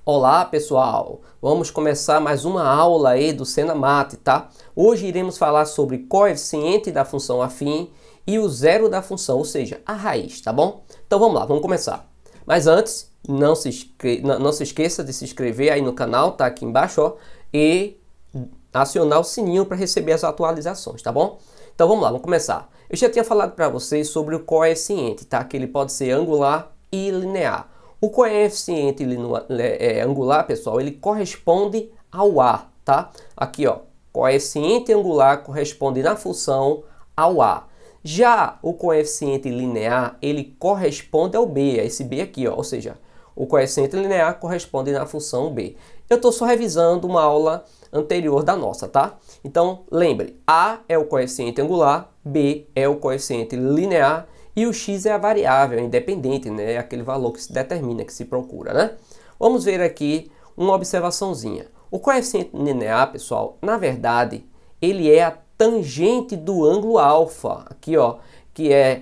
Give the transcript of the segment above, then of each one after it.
Olá pessoal, vamos começar mais uma aula aí do SenaMath, tá? Hoje iremos falar sobre coeficiente da função afim e o zero da função, ou seja, a raiz, tá bom? Então vamos lá, vamos começar. Mas antes, não se esqueça de se inscrever aí no canal, tá aqui embaixo, ó, e acionar o sininho para receber as atualizações, tá bom? Então vamos lá, vamos começar. Eu já tinha falado para vocês sobre o coeficiente, tá? Que ele pode ser angular e linear. O coeficiente angular, pessoal, ele corresponde ao A, tá? Aqui, ó, coeficiente angular corresponde na função ao A. Já o coeficiente linear, ele corresponde ao B, a esse B aqui, ó, ou seja, o coeficiente linear corresponde na função B. Eu estou só revisando uma aula anterior da nossa, tá? Então, lembre, A é o coeficiente angular, B é o coeficiente linear, e o x é a variável independente, né? É aquele valor que se determina, que se procura, né? Vamos ver aqui uma observaçãozinha. O coeficiente linear, pessoal, na verdade, ele é a tangente do ângulo alfa. Aqui, ó,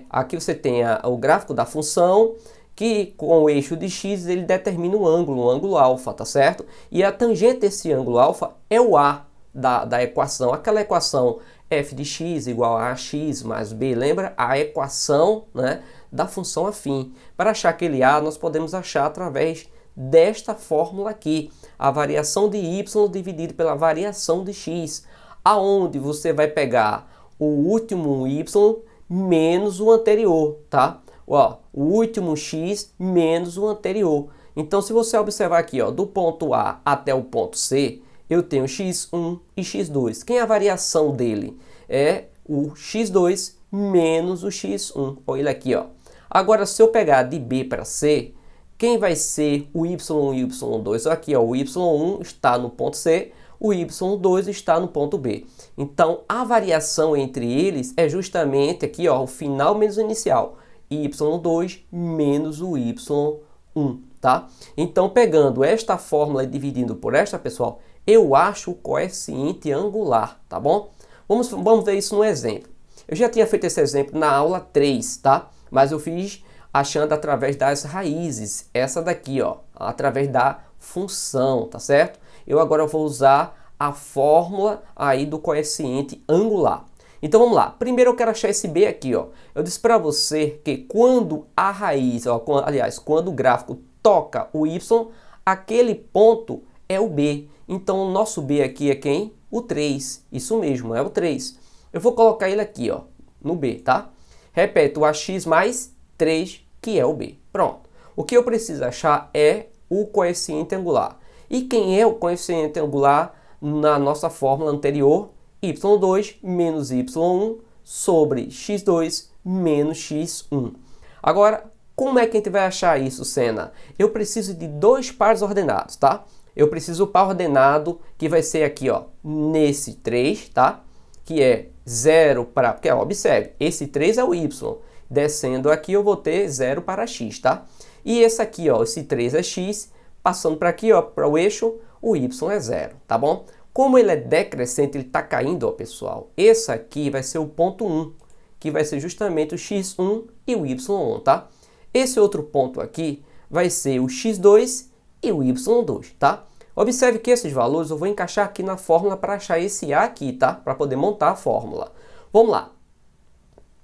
aqui você tem o gráfico da função, que com o eixo de x ele determina o ângulo alfa, tá certo? E a tangente desse ângulo alfa é o A da equação, aquela equação f de x igual a x mais b, lembra? A equação, né, da função afim. Para achar aquele A, nós podemos achar através desta fórmula aqui, a variação de y dividido pela variação de x, aonde você vai pegar o último y menos o anterior, tá? Ó, o último x menos o anterior. Então, se você observar aqui, ó, do ponto A até o ponto C, eu tenho x1 e x2. Quem é a variação dele? É o x2 menos o x1. Olha ele aqui, ó. Agora, se eu pegar de B para C, quem vai ser o y1 e o y2? Aqui, ó, o y1 está no ponto C, o y2 está no ponto B. Então, a variação entre eles é justamente aqui, ó, o final menos o inicial. y2 menos o y1, tá? Então, pegando esta fórmula e dividindo por esta, pessoal, eu acho o coeficiente angular, tá bom? Vamos ver isso no exemplo. Eu já tinha feito esse exemplo na aula 3, tá? Mas eu fiz achando através das raízes, essa daqui, ó, através da função, tá certo? Eu agora vou usar a fórmula aí do coeficiente angular. Então vamos lá. Primeiro eu quero achar esse B aqui, ó. Eu disse para você que quando a raiz, ó, quando o gráfico toca o y, aquele ponto é o B. Então o nosso B aqui é quem? O 3. Isso mesmo, é o 3. Eu vou colocar ele aqui, ó, no B, tá? Repete, o AX mais 3, que é o B. Pronto. O que eu preciso achar é o coeficiente angular. E quem é o coeficiente angular na nossa fórmula anterior? y2 menos y1 sobre x2 menos x1. Agora, como é que a gente vai achar isso, Sena? Eu preciso de dois pares ordenados, tá? Eu preciso o par ordenado que vai ser aqui, ó, nesse 3, tá? Que é 0 para... Porque, ó, observe, esse 3 é o y. Descendo aqui eu vou ter 0 para x, tá? E esse aqui, ó, esse 3 é x. Passando para aqui, ó, para o eixo, o y é 0, tá bom? Como ele é decrescente, ele está caindo, ó, pessoal. Esse aqui vai ser o ponto 1, que vai ser justamente o x1 e o y1, tá? Esse outro ponto aqui vai ser o x2 e o y2, tá? Observe que esses valores eu vou encaixar aqui na fórmula para achar esse A aqui, tá? Para poder montar a fórmula. Vamos lá.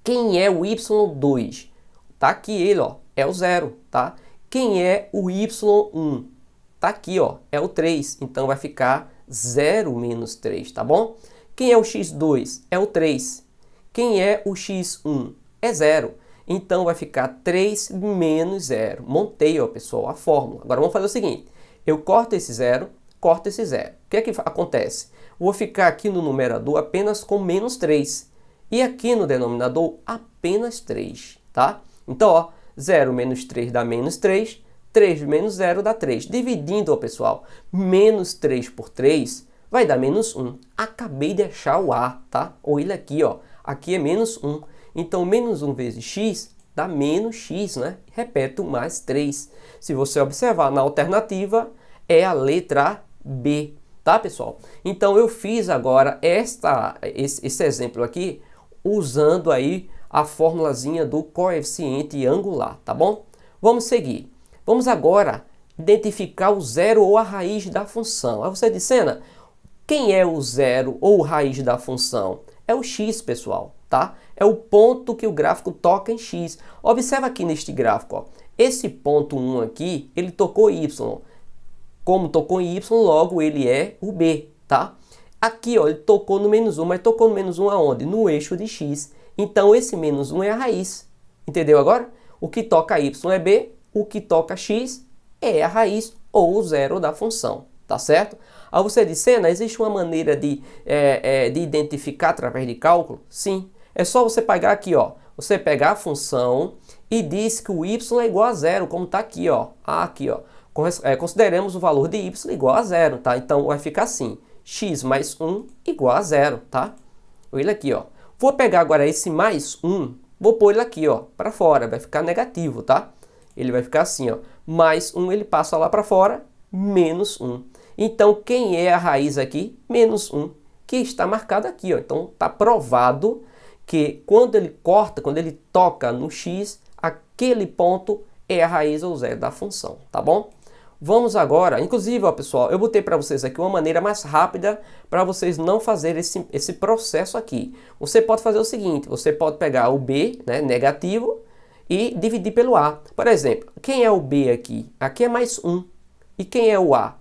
Quem é o y2? Tá aqui ele, ó, é o 0, tá? Quem é o y1? Tá aqui, ó, é o 3, então vai ficar 0 menos 3, tá bom? Quem é o x2? É o 3. Quem é o x1? É 0. Então vai ficar 3 menos 0. Montei, ó, pessoal, a fórmula. Agora vamos fazer o seguinte. Eu corto esse 0, corto esse 0. O que é que acontece? Vou ficar aqui no numerador apenas com menos 3. E aqui no denominador apenas 3, tá? Então, ó, 0 menos 3 dá menos 3. 3 menos 0 dá 3. Dividindo, ó, pessoal, menos 3 por 3 vai dar menos 1. Acabei de achar o A, tá? Ou ele aqui, ó. Aqui é menos 1. Então, menos 1 vezes x dá menos x, né? Repete, mais 3. Se você observar na alternativa, é a letra B, tá, pessoal? Então, eu fiz agora esse exemplo aqui usando aí a formulazinha do coeficiente angular, tá bom? Vamos seguir. Vamos agora identificar o zero ou a raiz da função. Aí você diz, Sena, quem é o zero ou raiz da função? É o x, pessoal, tá? É o ponto que o gráfico toca em x. Observa aqui neste gráfico, ó. Esse ponto 1 aqui, ele tocou y. Como tocou em y, logo ele é o b, tá? Aqui, ó, ele tocou no menos 1, mas tocou no menos 1 aonde? No eixo de x. Então, esse menos 1 é a raiz. Entendeu agora? O que toca y é b, o que toca x é a raiz ou o zero da função, tá certo? Aí você diz, Sena, existe uma maneira de identificar através de cálculo? Sim. É só você pegar aqui, ó. Você pegar a função e diz que o y é igual a zero, como está aqui, ó. Aqui, ó. Consideremos o valor de y igual a zero, tá? Então, vai ficar assim. X mais 1 igual a zero, tá? Olha ele aqui, ó. Vou pegar agora esse mais 1, vou pôr ele aqui, ó, para fora. Vai ficar negativo, tá? Ele vai ficar assim, ó. Mais 1 ele passa lá para fora, menos 1. Então, quem é a raiz aqui? Menos 1, que está marcado aqui, ó. Então, está provado que quando ele corta, quando ele toca no x, aquele ponto é a raiz ou zero da função, tá bom? Vamos agora, inclusive, ó, pessoal, eu botei para vocês aqui uma maneira mais rápida para vocês não fazerem esse processo aqui. Você pode fazer o seguinte, você pode pegar o b, né, negativo, e dividir pelo a. Por exemplo, quem é o b aqui? Aqui é mais 1. E quem é o a?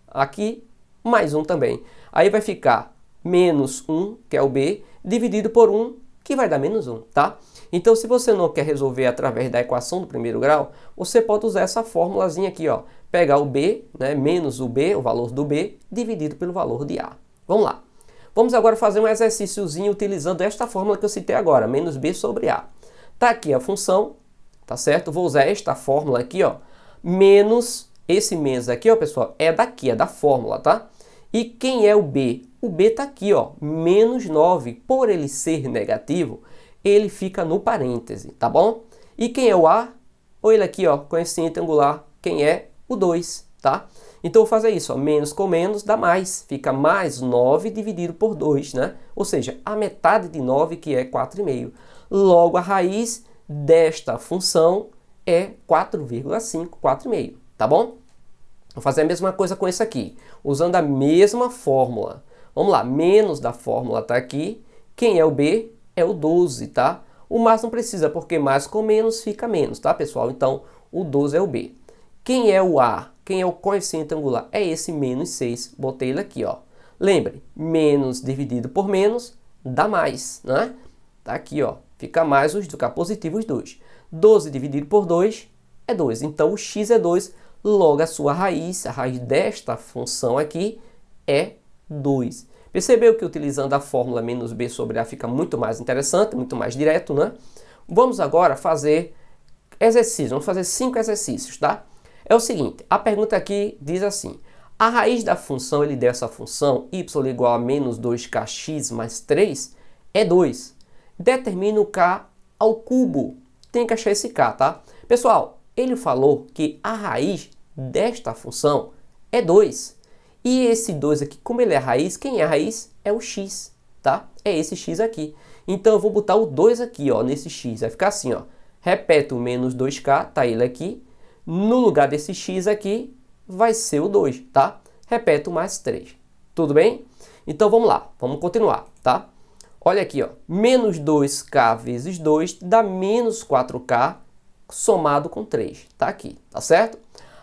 Aqui, mais 1 também. Aí vai ficar menos 1, que é o b, dividido por 1, que vai dar menos 1, tá? Então, se você não quer resolver através da equação do primeiro grau, você pode usar essa formulazinha aqui, ó. Pegar o b, né, menos o b, o valor do b, dividido pelo valor de a. Vamos lá. Vamos agora fazer um exercíciozinho utilizando esta fórmula que eu citei agora, menos b sobre a. Tá aqui a função, tá certo? Vou usar esta fórmula aqui, ó, menos, esse menos aqui, ó, pessoal, é daqui, é da fórmula, tá? E quem é o b? O b tá aqui, ó, menos 9. Por ele ser negativo, ele fica no parêntese, tá bom? E quem é o a? Olha ele aqui, ó, coeficiente angular, quem é? O 2, tá? Então, vou fazer isso, ó, menos com menos dá mais, fica mais 9 dividido por 2, né? Ou seja, a metade de 9, que é 4,5. Logo, a raiz desta função é 4,5, 4,5, tá bom? Vou fazer a mesma coisa com esse aqui, usando a mesma fórmula. Vamos lá, menos da fórmula está aqui. Quem é o b? É o 12, tá? O mais não precisa, porque mais com menos fica menos, tá, pessoal? Então, o 12 é o b. Quem é o a? Quem é o coeficiente angular? É esse menos 6. Botei ele aqui, ó. Lembre, menos dividido por menos dá mais, né? Tá aqui, ó. Fica mais os fica positivo os 2. 12 dividido por 2 é 2. Então, o x é 2. Logo, a sua raiz, a raiz desta função aqui é 2. Percebeu que utilizando a fórmula menos b sobre a fica muito mais interessante, muito mais direto, né? Vamos agora fazer exercícios. Vamos fazer 5 exercícios, tá? É o seguinte, a pergunta aqui diz assim, a raiz da função, ele deu essa função, y igual a menos 2kx mais 3, é 2. Determina o k ao cubo. Tem que achar esse k, tá? Pessoal, ele falou que a raiz desta função é 2. E esse 2 aqui, como ele é a raiz, quem é a raiz? É o x, tá? É esse x aqui. Então, eu vou botar o 2 aqui, ó, nesse x. Vai ficar assim, ó. Repete o menos 2k, tá ele aqui. No lugar desse x aqui, vai ser o 2, tá? Repete o mais 3. Tudo bem? Então, vamos lá. Vamos continuar, tá? Olha aqui, ó. Menos 2k vezes 2 dá menos 4k somado com 3. Tá aqui, tá certo?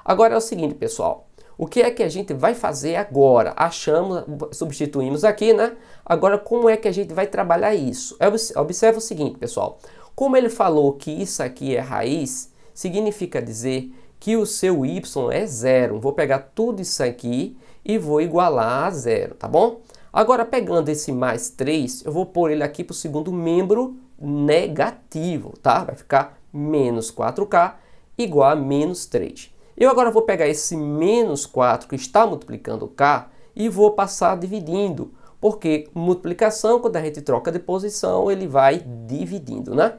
Agora é o seguinte, pessoal. O que é que a gente vai fazer agora? Achamos, substituímos aqui, né? Agora, como é que a gente vai trabalhar isso? Observe o seguinte, pessoal. Como ele falou que isso aqui é raiz, significa dizer que o seu y é 0. Vou pegar tudo isso aqui e vou igualar a 0, tá bom? Agora, pegando esse mais 3, eu vou pôr ele aqui para o segundo membro negativo, tá? Vai ficar menos 4k igual a menos 3. Eu agora vou pegar esse menos 4 que está multiplicando k e vou passar dividindo, porque multiplicação, quando a gente troca de posição, ele vai dividindo, né?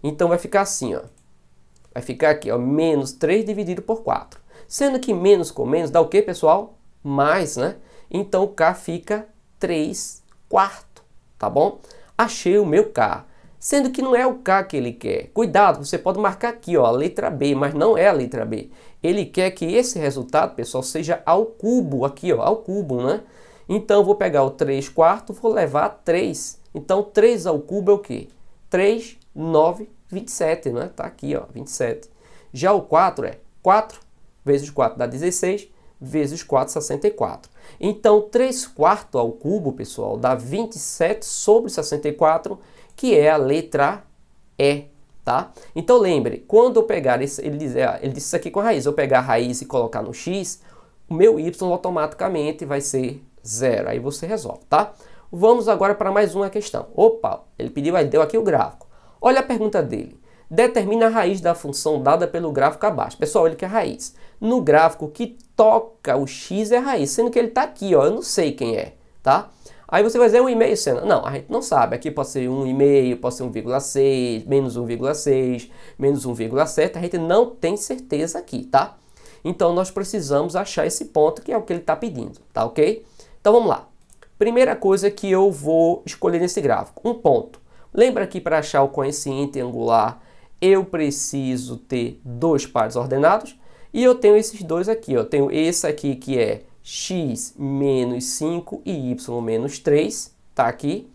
Então vai ficar assim, ó. Vai ficar aqui, ó, menos 3 dividido por 4. Sendo que menos com menos dá o quê, pessoal? Mais, né? Então o k fica 3 quartos, tá bom? Achei o meu k. sendo que não é o K que ele quer. Cuidado, você pode marcar aqui, ó, a letra B, mas não é a letra B. Ele quer que esse resultado, pessoal, seja ao cubo, aqui, ó, ao cubo, né? Então, eu vou pegar o 3 quartos, vou levar a 3. Então, 3 ao cubo é o quê? 3, 9, 27, né? Tá aqui, ó, 27. Já o 4 é 4 vezes 4 dá 16, vezes 4, 64. Então, 3 quartos ao cubo, pessoal, dá 27 sobre 64, que é a letra E, tá? Então, lembre, quando eu pegar, ele disse isso aqui com a raiz, eu pegar a raiz e colocar no x, o meu y automaticamente vai ser 0. Aí você resolve, tá? Vamos agora para mais uma questão. Opa, ele pediu, aí deu aqui o gráfico. Olha a pergunta dele. Determina a raiz da função dada pelo gráfico abaixo. Pessoal, ele quer raiz. No gráfico que toca o x é a raiz, sendo que ele está aqui, ó, eu não sei quem é, tá? Aí você vai dizer 1,5, Senna. Não, a gente não sabe. Aqui pode ser 1,5, pode ser 1,6, menos 1,6, menos 1,7. A gente não tem certeza aqui, tá? Então, nós precisamos achar esse ponto, que é o que ele está pedindo, tá ok? Então, vamos lá. Primeira coisa que eu vou escolher nesse gráfico, um ponto. Lembra que para achar o coeficiente angular, eu preciso ter dois pares ordenados? E eu tenho esses dois aqui, ó. Eu tenho esse aqui que é x menos 5 e y menos 3, tá aqui.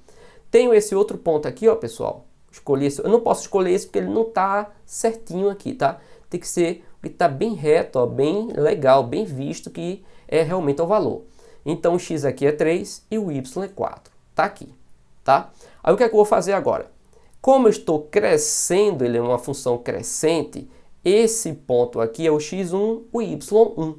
Tenho esse outro ponto aqui, ó, pessoal. Escolhi esse. Eu não posso escolher esse porque ele não tá certinho aqui, tá? Tem que ser o que tá bem reto, ó, bem legal, bem visto, que é realmente o valor. Então, o x aqui é 3 e o y é 4. Tá aqui, tá? Aí, o que é que eu vou fazer agora? Como eu estou crescendo, ele é uma função crescente, esse ponto aqui é o x1, o y1.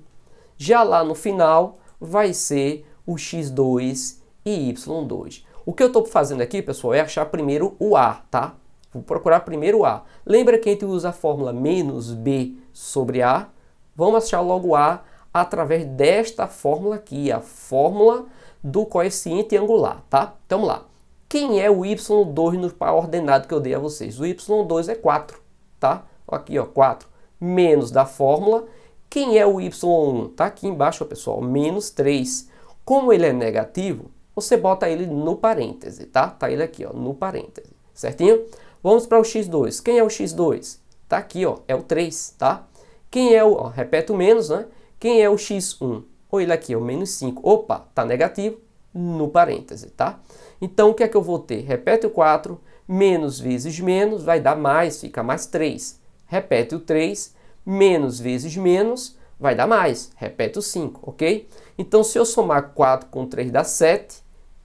Já lá no final, vai ser o x2 e y2. O que eu estou fazendo aqui, pessoal, é achar primeiro o a, tá? Vou procurar primeiro o a. Lembra que a gente usa a fórmula menos b sobre a? Vamos achar logo a através desta fórmula aqui, a fórmula do coeficiente angular, tá? Então, vamos lá. Quem é o y2 no par ordenado que eu dei a vocês? O y2 é 4, tá? Aqui, ó, 4. Menos da fórmula. Quem é o y1? Tá aqui embaixo, ó, pessoal, menos 3. Como ele é negativo, você bota ele no parêntese, tá? Tá ele aqui, ó, no parêntese, certinho? Vamos para o x2. Quem é o x2? Tá aqui, ó, é o 3, tá? Quem é o, ó, repete o menos, né? Quem é o x1? Ou ele aqui, o menos 5. Opa, tá negativo, no parêntese, tá? Então, o que é que eu vou ter? Repete o 4, menos vezes menos, vai dar mais, fica mais 3. Repete o 3, menos vezes menos, vai dar mais. Repete o 5, ok? Então, se eu somar 4 com 3 dá 7,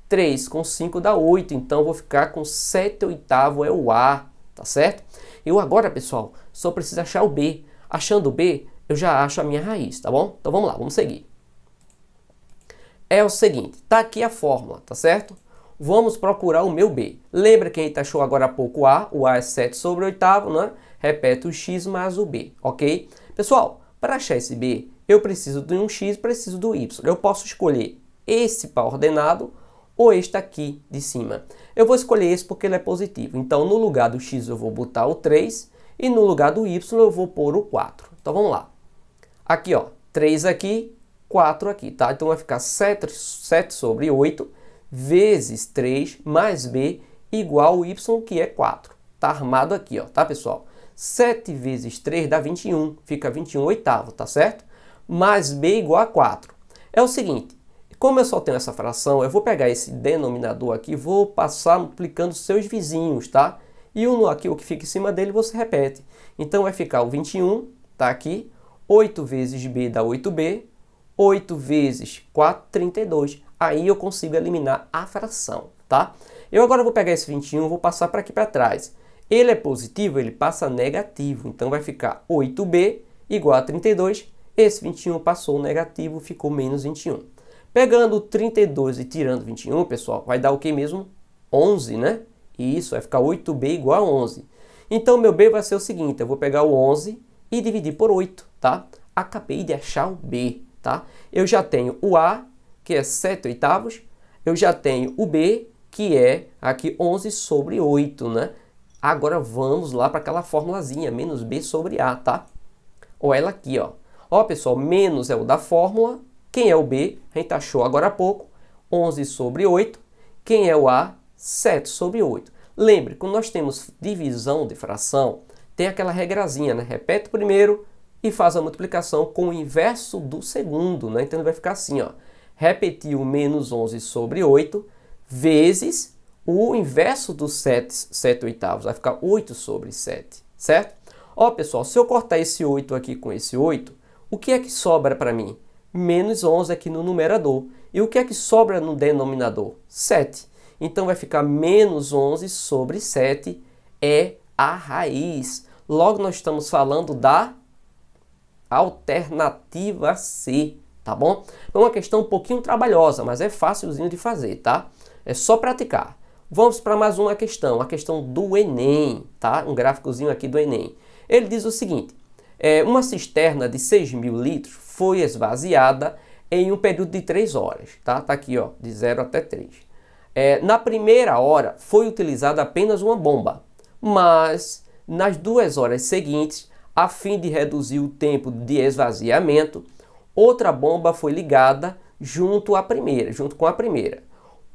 3 com 5 dá 8. Então, eu vou ficar com 7/8 é o A, tá certo? Eu agora, pessoal, só preciso achar o B. Achando o B, eu já acho a minha raiz, tá bom? Então, vamos lá, vamos seguir. É o seguinte, tá aqui a fórmula, tá certo? Vamos procurar o meu B. Lembra que a gente achou agora há pouco o A é 7/8, né? Repete o x mais o B, ok? Pessoal, para achar esse B, eu preciso de um x, preciso do y. Eu posso escolher esse par ordenado ou este aqui de cima. Eu vou escolher esse porque ele é positivo. Então, no lugar do x eu vou botar o 3 e no lugar do y eu vou pôr o 4. Então, vamos lá. Aqui, ó, 3 aqui, 4 aqui, tá? Então, vai ficar 7/8 vezes 3 mais b igual ao y, que é 4. Tá armado aqui, ó, tá, pessoal? 7 vezes 3 dá 21, fica 21/8, tá certo? Mais b igual a 4. É o seguinte, como eu só tenho essa fração, eu vou pegar esse denominador aqui e vou passar multiplicando seus vizinhos, tá? E aqui, o que fica em cima dele, você repete. Então, vai ficar o 21, tá aqui, 8 vezes b dá 8b, 8 vezes 4, 32. Aí eu consigo eliminar a fração, tá? Eu agora vou pegar esse 21 e vou passar para aqui para trás. Ele é positivo, ele passa negativo. Então, vai ficar 8b igual a 32. Esse 21 passou negativo, ficou menos 21. Pegando o 32 e tirando 21, pessoal, vai dar o que mesmo? 11, né? Isso, vai ficar 8b igual a 11. Então, meu b vai ser o seguinte, eu vou pegar o 11 e dividir por 8, tá? Acabei de achar o b, tá? Eu já tenho o a, que é 7/8. Eu já tenho o b, que é aqui 11/8, né? Agora vamos lá para aquela formulazinha, menos b sobre a, tá? Ou ela aqui, ó. Ó, pessoal, menos é o da fórmula. Quem é o b? A gente achou agora há pouco. 11/8. Quem é o a? 7/8. Lembre, quando nós temos divisão de fração, tem aquela regrazinha, né? Repete o primeiro e faz a multiplicação com o inverso do segundo, né? Então ele vai ficar assim, ó. Repetir o menos 11 sobre 8 vezes o inverso do 7 oitavos. Vai ficar 8 sobre 7, certo? Ó, pessoal, se eu cortar esse 8 aqui com esse 8, o que é que sobra para mim? Menos 11 aqui no numerador. E o que é que sobra no denominador? 7. Então vai ficar menos 11 sobre 7 é a raiz. Logo nós estamos falando da alternativa C, tá bom? É uma questão um pouquinho trabalhosa, mas é fácilzinho de fazer, tá? É só praticar. Vamos para mais uma questão, a questão do Enem, tá? Um gráficozinho aqui do Enem. Ele diz o seguinte, uma cisterna de 6.000 litros foi esvaziada em um período de 3 horas, tá? Tá aqui, ó, de 0 até 3. Na primeira hora foi utilizada apenas uma bomba, mas nas 2 horas seguintes, a fim de reduzir o tempo de esvaziamento, outra bomba foi ligada junto com a primeira.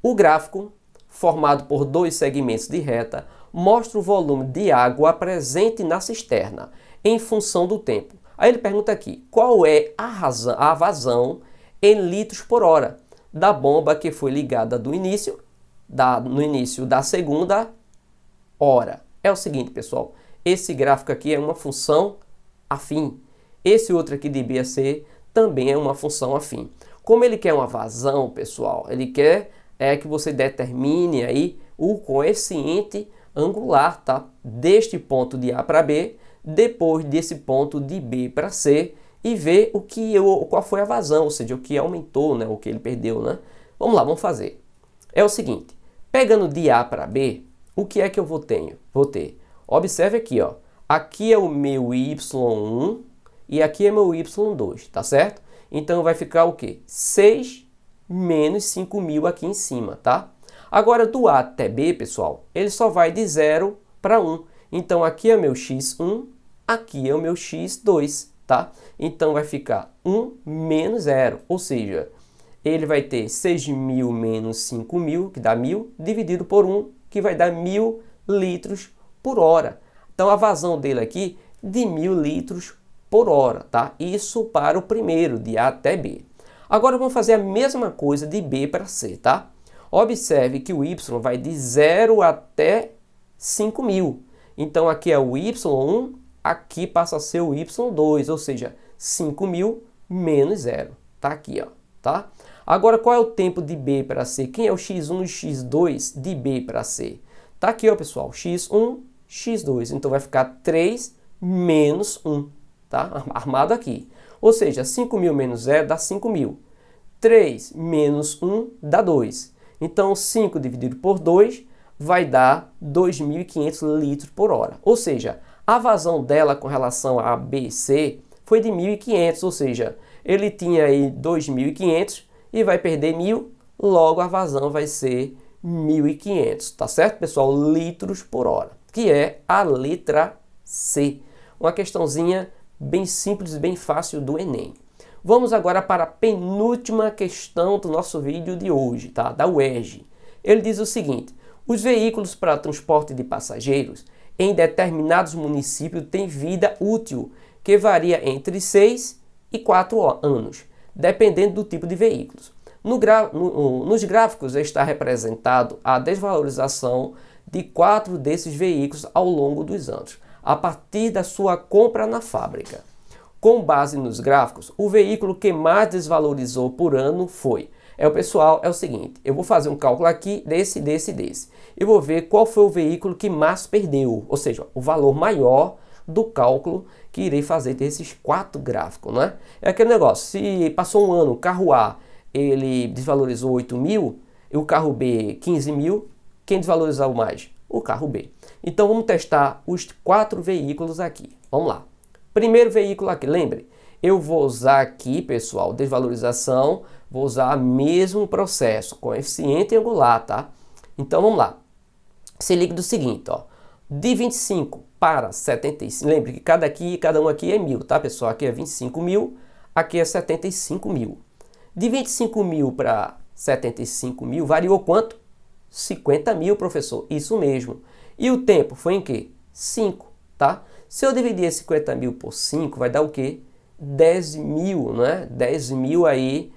O gráfico, formado por 2 segmentos de reta, mostra o volume de água presente na cisterna em função do tempo. Aí ele pergunta aqui, qual é a vazão em litros por hora da bomba que foi ligada no início da segunda hora? É o seguinte, pessoal, esse gráfico aqui é uma função afim. Esse outro aqui de B a C também é uma função afim. Como ele quer uma vazão, pessoal, ele quer que você determine aí o coeficiente angular, tá? Deste ponto de A para B, depois desse ponto de B para C, e ver qual foi a vazão, ou seja, o que aumentou, né? O que ele perdeu, né? Vamos lá, vamos fazer. É o seguinte, pegando de A para B, o que é que eu vou ter? Observe aqui, ó. Aqui é o meu Y1 e aqui é meu Y2, tá certo? Então vai ficar o quê? 6 menos 5.000 aqui em cima, tá? Agora do A até B, pessoal, ele só vai de 0 para 1. Então aqui é meu x1, aqui é o meu x2, tá? Então vai ficar 1 menos 0, ou seja, ele vai ter 6.000 menos 5.000, que dá 1.000, dividido por 1, que vai dar 1.000 litros por hora. Então a vazão dele aqui de 1.000 litros por hora, tá? Isso para o primeiro, de A até B. Agora vamos fazer a mesma coisa de B para C, tá? Observe que o Y vai de 0 até 5.000. Então aqui é o Y1, aqui passa a ser o Y2, ou seja, 5.000 menos 0. Tá aqui, ó, tá? Agora qual é o tempo de B para C? Quem é o X1 e X2 de B para C? Tá aqui, ó, pessoal, X1, X2. Então vai ficar 3 menos 1, tá? Armado aqui. Ou seja, 5.000 menos 0 dá 5.000. 3 menos 1 dá 2. Então 5 dividido por 2 vai dar 2.500 litros por hora. Ou seja, a vazão dela com relação a B e C foi de 1.500, ou seja, ele tinha aí 2.500 e vai perder 1.000, logo a vazão vai ser 1.500, tá certo, pessoal? Litros por hora, que é a letra C. Uma questãozinha bem simples, bem fácil do Enem. Vamos agora para a penúltima questão do nosso vídeo de hoje, tá? Da UERJ. Ele diz o seguinte, os veículos para transporte de passageiros em determinados municípios têm vida útil que varia entre 6 e 4 anos, dependendo do tipo de veículos. Nos gráficos está representado a desvalorização de 4 desses veículos ao longo dos anos, a partir da sua compra na fábrica. Com base nos gráficos, o veículo que mais desvalorizou por ano foi... Pessoal, é o seguinte, eu vou fazer um cálculo aqui desse. E vou ver qual foi o veículo que mais perdeu, ou seja, o valor maior do cálculo que irei fazer desses 4 gráficos, né? É aquele negócio, se passou um ano, o carro A, ele desvalorizou 8.000, e o carro B 15.000, quem desvalorizou mais? O carro B. Então vamos testar os 4 veículos aqui. Vamos lá. Primeiro veículo aqui, lembre, eu vou usar aqui, pessoal, desvalorização, vou usar o mesmo processo, coeficiente angular, tá? Então vamos lá. Se liga do seguinte, ó, de 25 para 75, lembre que cada um aqui é 1.000, tá, pessoal? Aqui é 25.000, aqui é 75.000. De 25.000 para 75.000, variou quanto? 50.000, professor. Isso mesmo. E o tempo foi em quê? 5, tá? Se eu dividir esse 50.000 por 5, vai dar o quê? 10.000, né? 10.000 aí,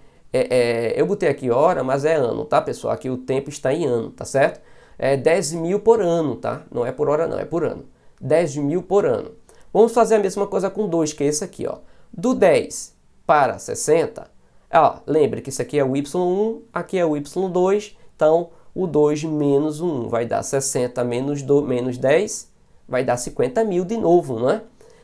eu botei aqui hora, mas é ano, tá, pessoal? Aqui o tempo está em ano, tá certo? É 10.000 por ano, tá? Não é por hora não, é por ano. 10.000 por ano. Vamos fazer a mesma coisa com 2, que é esse aqui, ó. Do 10 para 60, ó, lembre que isso aqui é o y1, aqui é o y2, então o 2 menos o 1 vai dar 60 menos 10, vai dar 50.000 de novo, não é?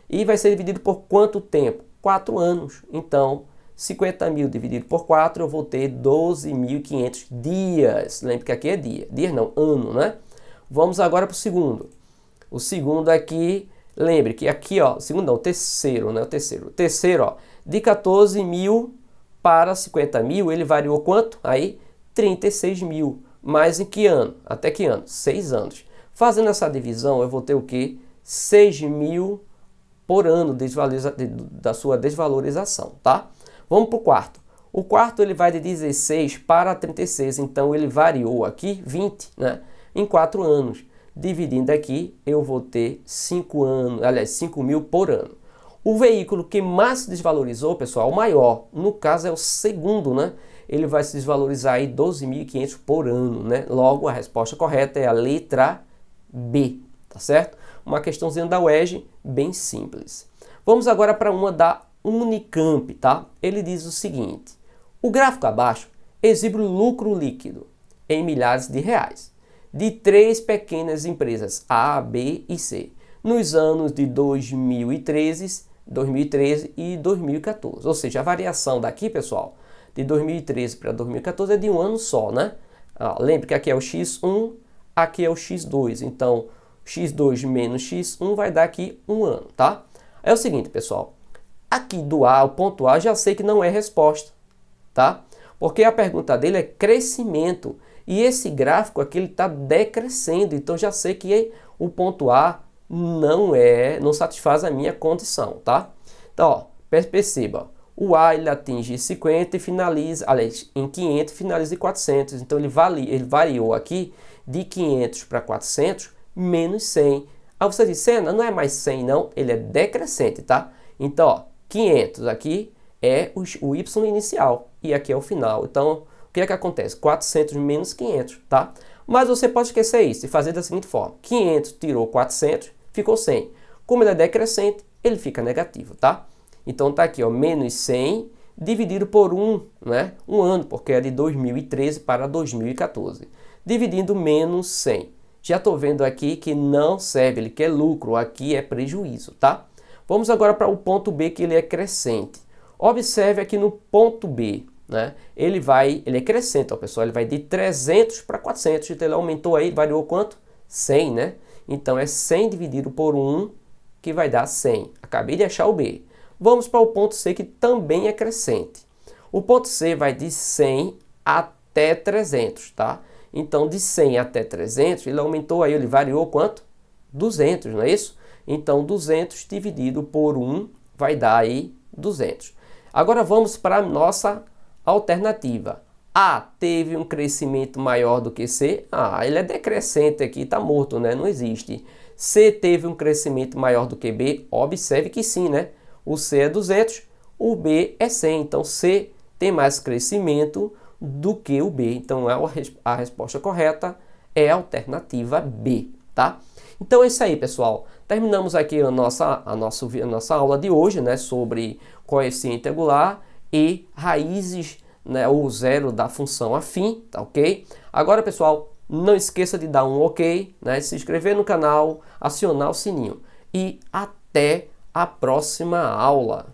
E vai ser dividido por quanto tempo? 4 anos. Então, 50.000 dividido por 4, eu vou ter 12.500 dias. Lembre que aqui é dia. Dias não, ano, né? Vamos agora para o segundo. O segundo aqui, lembre que aqui, ó, o segundo não, o terceiro, né? O terceiro, ó, de 14.000 para 50.000, ele variou quanto? Aí, 36.000. Mas em que ano? Até que ano? 6 anos. Fazendo essa divisão, eu vou ter o quê? 6.000 por ano da sua desvalorização, tá? Vamos para o quarto. O quarto ele vai de 16 para 36, então ele variou aqui 20, né? Em 4 anos. Dividindo aqui, eu vou ter 5 anos, aliás, 5.000 por ano. O veículo que mais se desvalorizou, pessoal, o maior, no caso é o segundo, né? Ele vai se desvalorizar aí 12.500 por ano, né? Logo, a resposta correta é a letra B, tá certo? Uma questãozinha da UERJ, bem simples. Vamos agora para uma da Unicamp, tá? Ele diz o seguinte: o gráfico abaixo exibe o lucro líquido em milhares de reais de 3 pequenas empresas A, B e C nos anos de 2013 e 2014. Ou seja, a variação daqui, pessoal, de 2013 para 2014 é de um ano só, né? Lembre que aqui é o X1, aqui é o X2. Então, X2 menos X1 vai dar aqui um ano, tá? É o seguinte, pessoal. Aqui do A, o ponto A, já sei que não é resposta, tá? Porque a pergunta dele é crescimento. E esse gráfico aqui, ele está decrescendo. Então, já sei que o ponto A não satisfaz a minha condição, tá? Então, ó, perceba. O A, ele atinge 50 e finaliza, aliás, em 500 e finaliza em 400. Então, ele variou aqui de 500 para 400 menos 100. Aí você diz, Senna, não é mais 100 não, ele é decrescente, tá? Então, ó, 500 aqui é o y inicial e aqui é o final. Então, o que é que acontece? 400 menos 500, tá? Mas você pode esquecer isso e fazer da seguinte forma. 500 tirou 400, ficou 100. Como ele é decrescente, ele fica negativo, tá? Então, tá aqui, ó, menos 100 dividido por 1, né? Um ano, porque é de 2013 para 2014. Dividindo menos 100. Já estou vendo aqui que não serve, ele quer lucro, aqui é prejuízo, tá? Vamos agora para o ponto B, que ele é crescente. Observe aqui no ponto B, né? Ele é crescente, ó, pessoal, ele vai de 300 para 400, então ele aumentou aí, variou quanto? 100, né? Então é 100 dividido por 1, que vai dar 100. Acabei de achar o B. Vamos para o ponto C, que também é crescente. O ponto C vai de 100 até 300, tá? Então, de 100 até 300, ele aumentou aí, ele variou quanto? 200, não é isso? Então, 200 dividido por 1 vai dar aí 200. Agora, vamos para a nossa alternativa. A teve um crescimento maior do que C. Ele é decrescente aqui, está morto, né? Não existe. C teve um crescimento maior do que B. Observe que sim, né? O C é 200, o B é 100. Então, C tem mais crescimento do que o B. Então, a resposta correta é a alternativa B, tá? Então, é isso aí, pessoal. Terminamos aqui a nossa aula de hoje, né? Sobre coeficiente angular e raízes, né? Ou zero da função afim, tá ok? Agora, pessoal, não esqueça de dar um ok, né? Se inscrever no canal, acionar o sininho. E até a próxima aula.